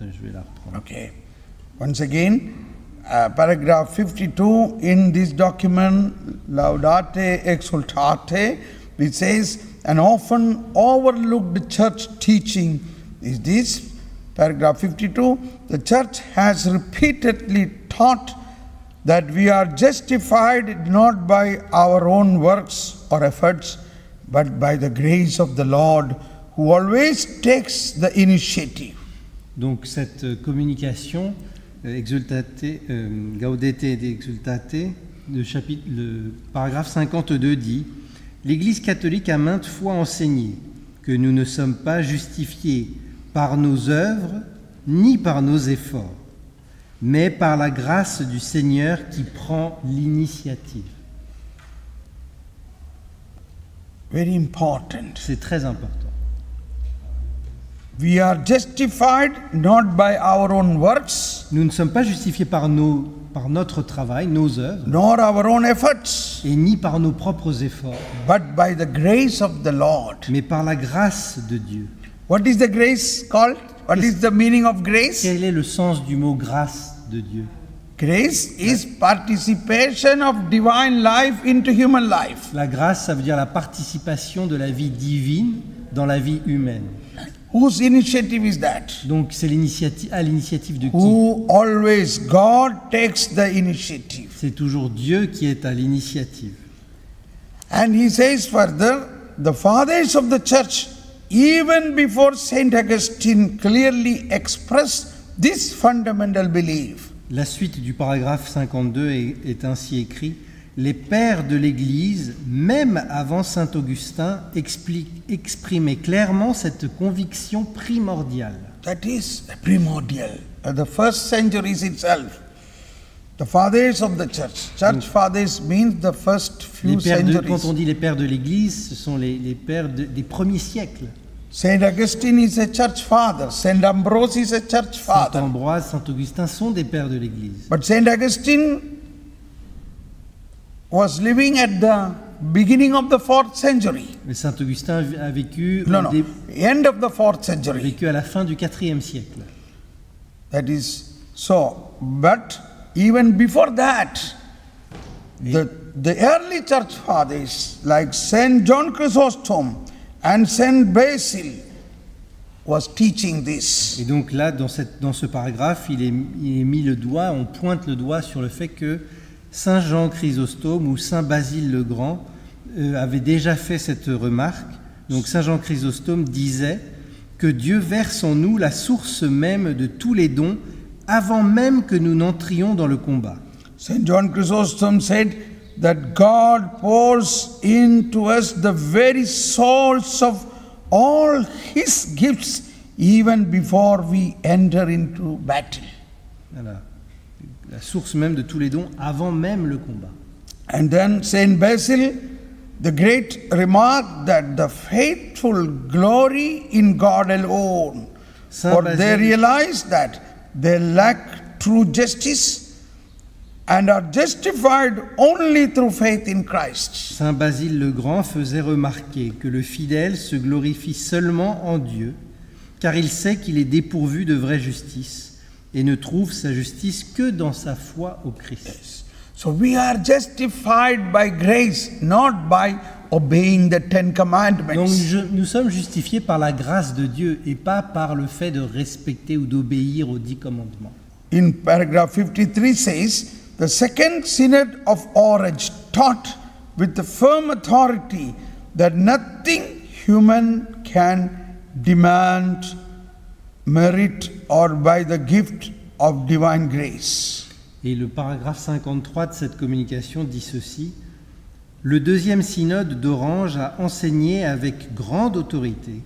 Je vais la reprendre. Okay. Once again, paragraph 52 in this document, Laudate Exsultate, which says, an often overlooked church teaching is this. Paragraph 52, the church has repeatedly taught that we are justified not by our own works or efforts, but by the grace of the Lord, who always takes the initiative. Donc cette communication, Gaudete et Exsultate, le paragraphe 52 dit « L'Église catholique a maintes fois enseigné que nous ne sommes pas justifiés par nos œuvres ni par nos efforts, mais par la grâce du Seigneur qui prend l'initiative. » Very important. C'est très important. We are justified not by our own works, Nous ne sommes pas justifiés par notre travail, nos œuvres, nor our own efforts, et ni par nos propres efforts, but by the grace of the Lord. mais par la grâce de Dieu. What is the grace called? What is the meaning of grace? Quel est le sens du mot grâce de Dieu? Grace is participation of divine life into human life. La grâce, ça veut dire la participation de la vie divine dans la vie humaine. Whose initiative is that? Donc c'est à l'initiative de qui? Who always, God takes the initiative. C'est toujours Dieu qui est à l'initiative. And he says further, the fathers of the church, even before Saint Augustine, clearly expressed this fundamental belief. La suite du paragraphe 52 est ainsi écrit. Les pères de l'Église, même avant saint Augustin, exprimaient clairement cette conviction primordiale. That is primordial. At the first centuries itself, the fathers of the church fathers means the first few centuries. Quand on dit les pères de l'Église, ce sont les pères des premiers siècles. Saint Augustine is a church father. Saint Ambrose is a church father. Saint Ambroise, Saint Augustin sont des pères de l'Église. But Saint Augustine was living at the beginning of the 4th century. Mais Saint Augustin a vécu end of the 4th century. Vécu à la fin du 4e siècle. That is so. But even before that, the early church fathers like Saint John Chrysostom and Saint Basil was teaching this. Et donc là, dans ce paragraphe, il est mis le doigt, on pointe le doigt sur le fait que Saint Jean Chrysostome ou Saint Basile le Grand avait déjà fait cette remarque. Donc Saint Jean Chrysostome disait que Dieu verse en nous la source même de tous les dons avant même que nous n'entrions dans le combat. Saint John Chrysostom said that God pours into us the very source of all His gifts even before we enter into battle. Voilà. La source même de tous les dons avant même le combat. And then Saint Basil, the great remark that the faithful glory in God alone, for they realize that they lack true justice and are justified only through faith in Christ. Saint Basile le Grand faisait remarquer que le fidèle se glorifie seulement en Dieu, car il sait qu'il est dépourvu de vraie justice et ne trouve sa justice que dans sa foi au Christ. Yes. So we are justified by grace, not by obeying the 10 commandments. Donc nous sommes justifiés par la grâce de Dieu et pas par le fait de respecter ou d'obéir aux 10 commandements. In paragraph 53 says, the second synod of Orange taught with the firm authority that nothing human can demand, merit or by the gift of divine grace. Et le paragraphe 53 de cette communication dit ceci. Le deuxième synode d'Orange a enseigné avec grande autorité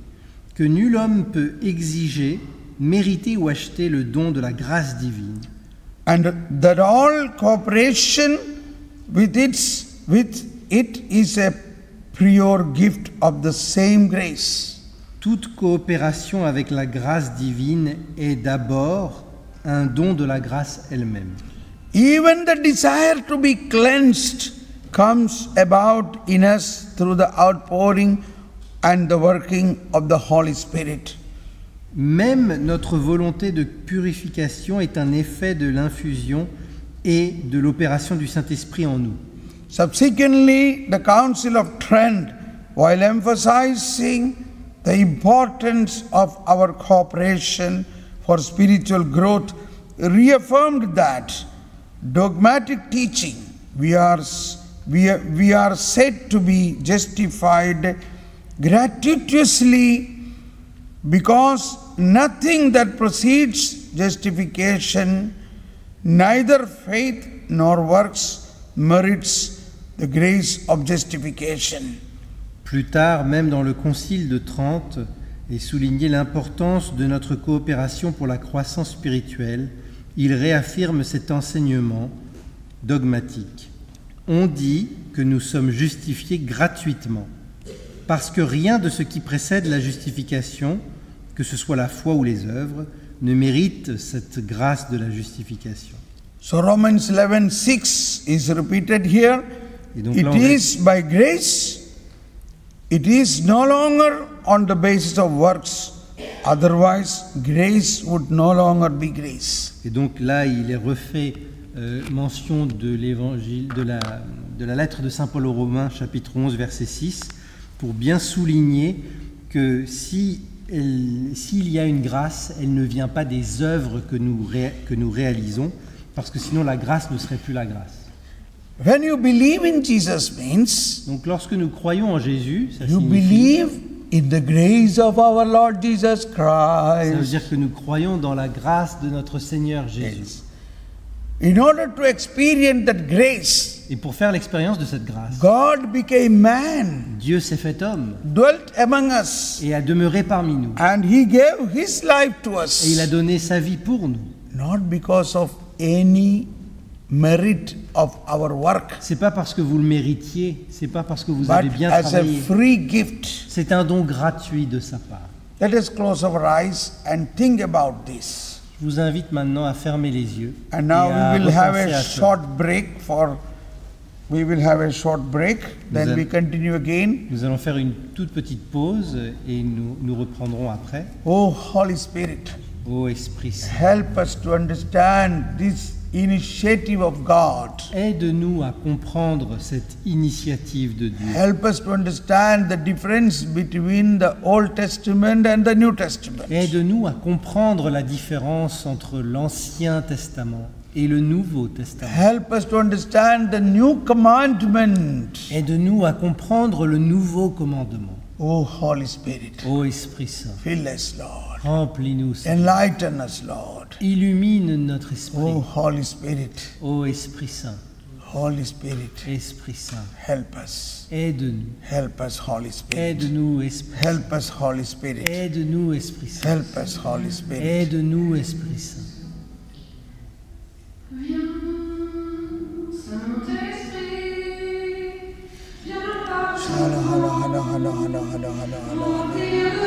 que nul homme peut exiger, mériter ou acheter le don de la grâce divine. And that all cooperation with it is a prior gift of the same grace. Toute coopération avec la grâce divine est d'abord un don de la grâce elle-même. Even the desire to be cleansed comes about in us through the outpouring and the working of the Holy Spirit. Même notre volonté de purification est un effet de l'infusion et de l'opération du Saint-Esprit en nous. Subsequently, the Council of Trent, while emphasizing the importance of our cooperation for spiritual growth, reaffirmed that dogmatic teaching, we are said to be justified gratuitously because nothing that precedes justification, neither faith nor works, merits the grace of justification. Plus tard, même dans le Concile de Trente, est soulignée l'importance de notre coopération pour la croissance spirituelle. Il réaffirme cet enseignement dogmatique. On dit que nous sommes justifiés gratuitement, parce que rien de ce qui précède la justification, que ce soit la foi ou les œuvres, ne mérite cette grâce de la justification. So Romans 11:6 is repeated here. Et donc It là, is by grace. It is no longer on the basis of works. Otherwise, grace would no longer be grace. Et donc là, il est refait mention de l'évangile, de la lettre de Saint Paul aux Romains, chapitre 11, verset 6, pour bien souligner que s'il y a une grâce, elle ne vient pas des œuvres que nous réalisons, parce que sinon la grâce ne serait plus la grâce. When you believe in Jesus means Donc lorsque nous croyons en Jésus, ça you signifie, believe in the grace of our Lord Jesus ça veut Christ. dire que nous croyons dans la grâce de notre Seigneur Jésus. In order to experience that grace, Et pour faire l'expérience de cette grâce, God became man, Dieu s'est fait homme dwelt among us, et a demeuré parmi nous. and He gave His life to Et il a us, donné sa vie pour nous. not because of any merit of our work, C'est pas parce que vous le méritiez, c'est pas parce que vous but avez bien as a travaillé. free gift. C'est un don gratuit de sa part. Let us close our eyes and think about this. Je vous invite maintenant à fermer les yeux And et now à we will have repenser a à cela. short break, then we continue again. Nous allons faire une toute petite pause et nous reprendrons après. Oh, Holy Spirit, Ô Esprit Saint, help us to understand this initiative of God. aide-nous à comprendre cette initiative de Dieu. Help us to understand the difference between the Old Testament and the New Testament. Aide-nous à comprendre la différence entre l'Ancien Testament et le Nouveau Testament. Help us to understand the new commandment. Aide-nous à comprendre le nouveau commandement. Oh, Holy Spirit, Ô Esprit Saint, fill us, Lord. remplis-nous, Seigneur. Enlighten us, Lord. Illumine notre Oh, esprit. Holy Spirit, Ô Esprit Saint, Holy Spirit, Esprit Saint, help us. aide-nous. Help us, Holy Spirit. Aide-nous, Esprit Saint. Help us, Holy Spirit. Aide-nous, Esprit Saint. Help us, Holy Spirit. Aide-nous, Esprit Saint. Viens, Saint-Esprit, viens par Hala, hala, hala, hala, hala, hala, hala, hala. remplir